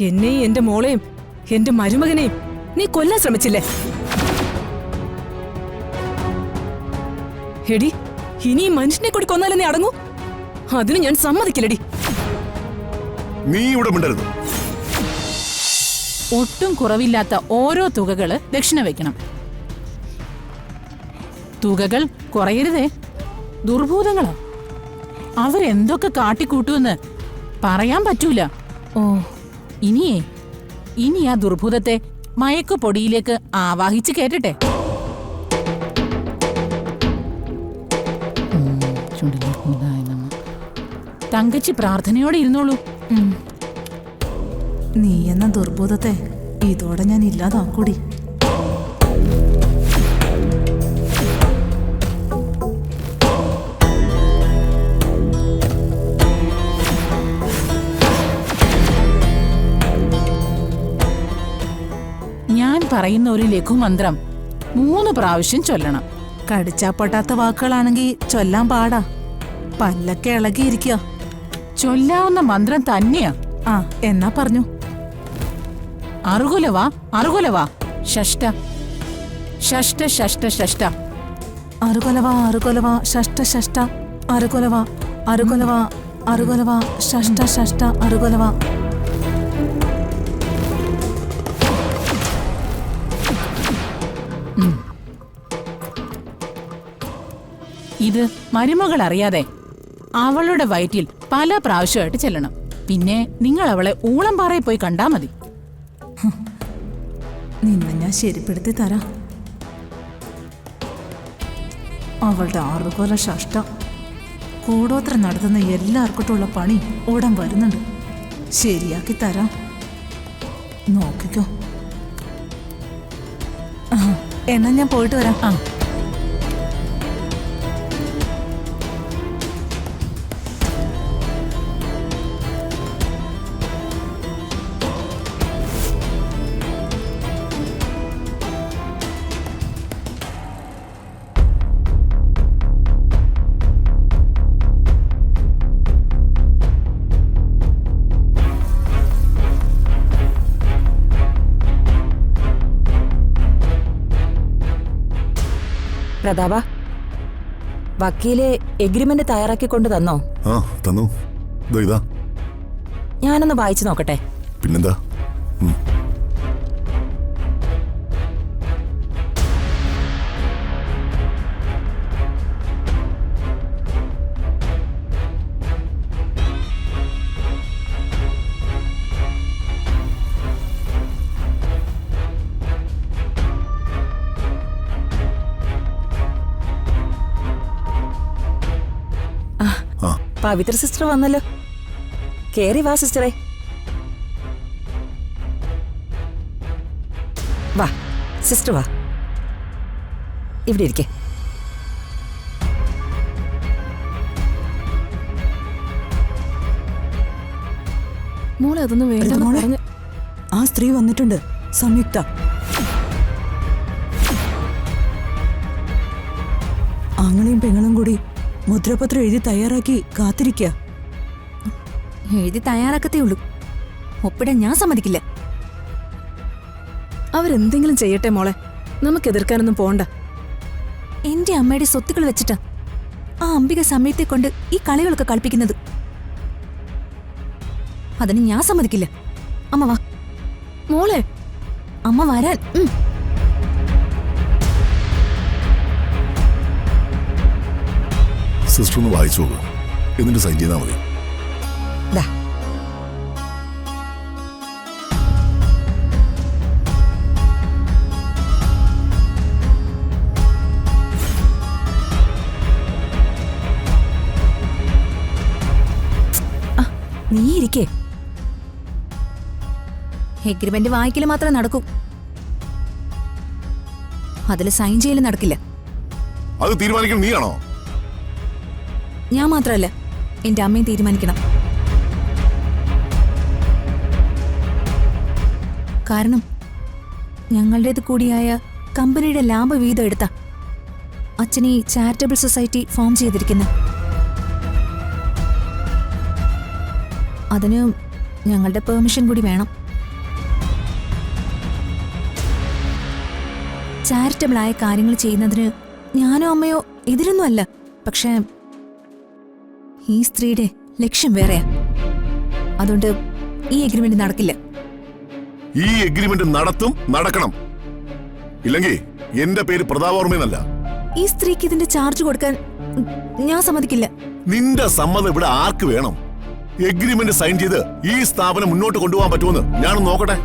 എന്നെയും എന്റെ മോളെയും എന്റെ മരുമകനെയും നീ കൊല്ലാൻ ശ്രമിച്ചില്ലേ? എടി, ഇനി ഈ മനുഷ്യനെ കൂടി കൊന്നാലേ നീ അടങ്ങൂ. അതിന് ഞാൻ സമ്മതിക്കില്ലടി. നീ ഇവിടെ മിണ്ടരുത്. ഒട്ടും കുറവില്ലാത്ത ഓരോ തുകകള് ദക്ഷിണ വെക്കണം. തുകകൾ കുറയരുതേ. ദുർഭൂതങ്ങളോ അവരെന്തൊക്കെ കാട്ടിക്കൂട്ടുമെന്ന് പറയാൻ പറ്റൂല. ഓ, ഇനി ആ ദുർഭൂതത്തെ മയക്കുപൊടിയിലേക്ക് ആവാഹിച്ച് കേട്ടട്ടെ. തങ്കച്ചി പ്രാർത്ഥനയോടെ ഇരുന്നോളൂ. നീ എന്ന ദുർബോധത്തെ ഇതോടെ ഞാൻ ഇല്ലാതാക്കൂടി. ഞാൻ പറയുന്ന ഒരു ലഘുമന്ത്രം 3 പ്രാവശ്യം ചൊല്ലണം. കടിച്ചാ പൊട്ടാത്ത വാക്കുകളാണെങ്കിൽ ചൊല്ലാൻ പാടാ. പല്ലൊക്കെ ഇളകിയിരിക്കുക. ചൊല്ലാവുന്ന മന്ത്രം തന്നെയാ. ആ, എന്നാ പറഞ്ഞു. അറുകുലവാ അറുകുലവാ ഷഷ്ട ഷഷ്ട ഷഷ്ട ഷഷ്ട. അറുകൊലവാ അറുകൊലവാ ഷഷ്ട ഷഷ്ട അറുകൊലവാ അറുകൊലവാ അറുകൊലവാ ഷഷ്ട ഷഷ്ട അറുകൊലവാ. ഇത് മരുമകൾ അറിയാതെ അവളുടെ വയറ്റിൽ പല പ്രാവശ്യമായിട്ട് ചെല്ലണം. പിന്നെ നിങ്ങൾ അവളെ ഊളംപാറയിൽ പോയി കണ്ടാ മതി. നിന്നെ ഞാൻ ശരിപ്പെടുത്തി തരാം. അവളുടെ അറുകൊല ഷഷ്ട കൂടോത്രം നടത്തുന്ന എല്ലാവർക്കുള്ള പണി ഉടൻ വരുന്നുണ്ട്. ശരിയാക്കി തരാം. നോക്കിക്കോ. എന്നാ ഞാൻ പോയിട്ട് വരാം. ആ, പ്രതാപ, വക്കീലെ എഗ്രിമെന്റ് തയ്യാറാക്കിക്കൊണ്ട് തന്നോ? ആ, തന്നു. ഇതാ ഞാനൊന്ന് വായിച്ചു നോക്കട്ടെ. പിന്നെന്താ? പവിത്ര സിസ്റ്റർ വന്നല്ലോ. കേറി വാ സിസ്റ്ററെ. വാ സിസ്റ്റർ, വാ, ഇവിടെ ഇരിക്കെ. മോളെ അതൊന്നും വേണ്ട. ആ സ്ത്രീ വന്നിട്ടുണ്ട്, സംയുക്ത. ആങ്ങളെയും പെങ്ങളും കൂടി മുദ്രപത്രം എഴുതി തയ്യാറാക്കി കാത്തിരിക്കുക. എഴുതി തയ്യാറാക്കത്തേ ഉള്ളൂ. ഒപ്പിടാൻ ഞാൻ സമ്മതിക്കില്ല. അവരെന്തെങ്കിലും ചെയ്യട്ടെ മോളെ, നമുക്ക് എതിർക്കാനൊന്നും പോണ്ട. എന്റെ അമ്മയുടെ സ്വത്തുക്കൾ വെച്ചിട്ടാ ആ അംബിക സമയത്തെ കൊണ്ട് ഈ കളികളൊക്കെ കളിപ്പിക്കുന്നത്. അതിന് ഞാൻ സമ്മതിക്കില്ല. അമ്മ വാ. മോളെ, അമ്മ വരാൻ. സിസ്റ്റർ ഒന്ന് വായിച്ചു നോക്കുക, എന്നിട്ട് സൈൻ ചെയ്താൽ മതി. ദാ, നീ ഇരിക്കേ. എഗ്രിമെന്റ് വായിക്കല് മാത്രമേ നടക്കൂ. അതിൽ സൈൻ ചെയ്യല് നടക്കില്ല. അത് തീരുമാനിക്കണം നീയാണോ? ഞാൻ മാത്രമല്ല, എന്റെ അമ്മയും തീരുമാനിക്കണം. കാരണം ഞങ്ങളുടേത് കൂടിയായ കമ്പനിയുടെ ലാഭവിഹിതം എടുത്ത അച്ഛൻ ഈ ചാരിറ്റബിൾ സൊസൈറ്റി ഫോം ചെയ്തിരിക്കുന്നത്. അതിന് ഞങ്ങളുടെ പെർമിഷൻ കൂടി വേണം. ചാരിറ്റബിൾ ആയ കാര്യങ്ങൾ ചെയ്യുന്നതിന് ഞാനോ അമ്മയോ എതിരൊന്നുമല്ല. പക്ഷേ ഈ സ്ത്രീയുടെ ലക്ഷ്യം വേറെയാ. അതുകൊണ്ട് ഈ എഗ്രിമെന്റ് നടക്കില്ല. ഈ എഗ്രിമെന്റ് നടക്കണം. ഇല്ലെങ്കിൽ എന്റെ പേര് പ്രതാപവർമ്മയെന്നല്ല. ഈ സ്ത്രീക്ക് ഇതിന്റെ ചാർജ് കൊടുക്കാൻ ഞാൻ സമ്മതിക്കില്ല. നിന്റെ സമ്മതം ഇവിടെ ആർക്ക് വേണം? എഗ്രിമെന്റ് സൈൻ ചെയ്ത് ഈ സ്ഥാപനം മുന്നോട്ട് കൊണ്ടുപോകാൻ പറ്റുമെന്ന് ഞാനൊന്ന് നോക്കട്ടെ.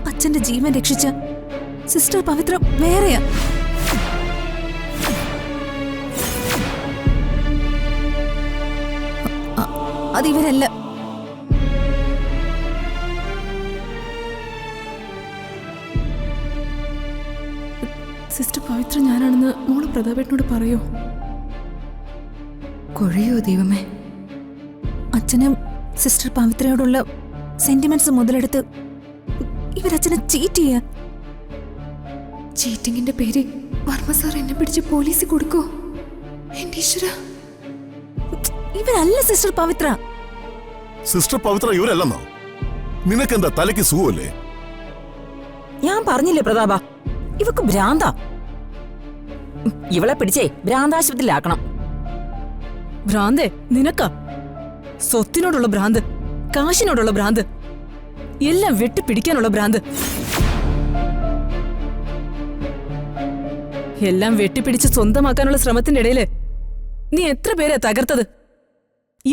അച്ഛന്റെ ജീവൻ രക്ഷിച്ച സിസ്റ്റർ പവിത്ര വേറെയാ. അതിവരല്ല. സിസ്റ്റർ പവിത്ര ഞാനാണെന്ന് മോള് പ്രതാപേട്ടനോട് പറയോ? കൊഴയോ ദൈവമേ. അച്ഛനും സിസ്റ്റർ പവിത്രയോടുള്ള സെന്റിമെന്റ്സ് മുതലെടുത്ത് ഇവരച്ഛനെ ചീറ്റ് ചെയ്യാ. ചീറ്റിങ്ങിന്റെ പേര് വർമ്മ സാർ എന്നെ പിടിച്ച് പോലീസിൽ കൊടുക്കോ? എന്റെ ഈശ്വര, ഇവരല്ല സിസ്റ്റർ പവിത്ര. സിസ്റ്റർ പവിത്ര ഇവരല്ലെന്നോ? നിനക്കെന്താ തലയ്ക്ക് സുഖമല്ലേ? ഞാൻ പറഞ്ഞില്ലേ പ്രതാപ, ഇവക്ക് ഭ്രാന്താ. ഇവളെ പിടിച്ചേ ഭ്രാന്താശുപത്രിയിലാക്കണം. ഭ്രാന്തേ നിനക്കാ? സ്വത്തിനോടുള്ള ഭ്രാന്ത്, കാശിനോടുള്ള ഭ്രാന്ത്, എല്ലാം വെട്ടിപ്പിടിക്കാനുള്ള ഭ്രാന്ത്. എല്ലാം വെട്ടിപ്പിടിച്ച് സ്വന്തമാക്കാനുള്ള ശ്രമത്തിന്റെ ഇടയില് നീ എത്ര പേരെയാ തകർത്തത്?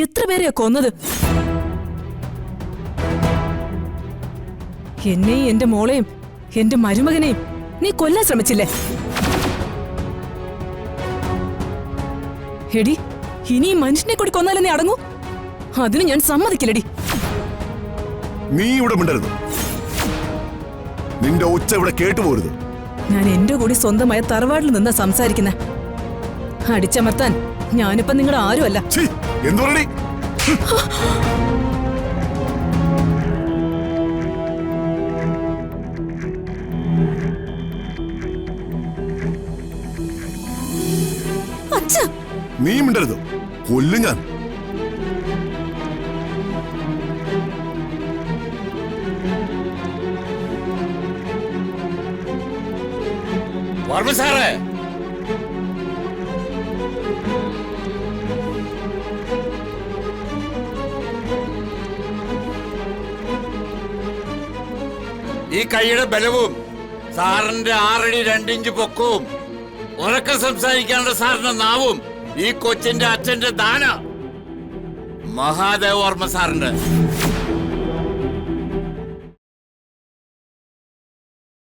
എത്ര പേരെയാ കൊന്നത്? എന്നെയും എന്റെ മോളെയും എന്റെ മരുമകനെയും നീ കൊല്ലാൻ ശ്രമിച്ചില്ലേ? എടി, ഇനി ഈ മനുഷ്യനെ കൂടി കൊന്നാലും നീ അടങ്ങൂ? അതിന് ഞാൻ സമ്മതിക്കില്ലടി. നീ ഇവിടെ മിണ്ടരുത്. നിന്റെ ഒച്ച ഇവിടെ കേട്ടുപോരുത്. ഞാൻ എന്റെ കൂടി സ്വന്തമായ തറവാട്ടിൽ നിന്നാ സംസാരിക്കുന്നെ. അടിച്ചമർത്താൻ ഞാനിപ്പോ നിങ്ങളുടെ ആരുമല്ല. എന്തു പറയടി? നീ മിണ്ടരുത്, കൊല്ലും ഞാൻ. വർമ്മ സാറേ, ഈ കൈയുടെ ബലവും സാറിന്റെ 6 അടി 2 ഇഞ്ച് പൊക്കവും ഉറക്കം സംസാരിക്കാനുള്ള സാറിന്റെ നാവും ഈ കൊച്ചിന്റെ അച്ഛന്റെ ദാന മഹാദേവ വർമ്മ സാറിന്റെ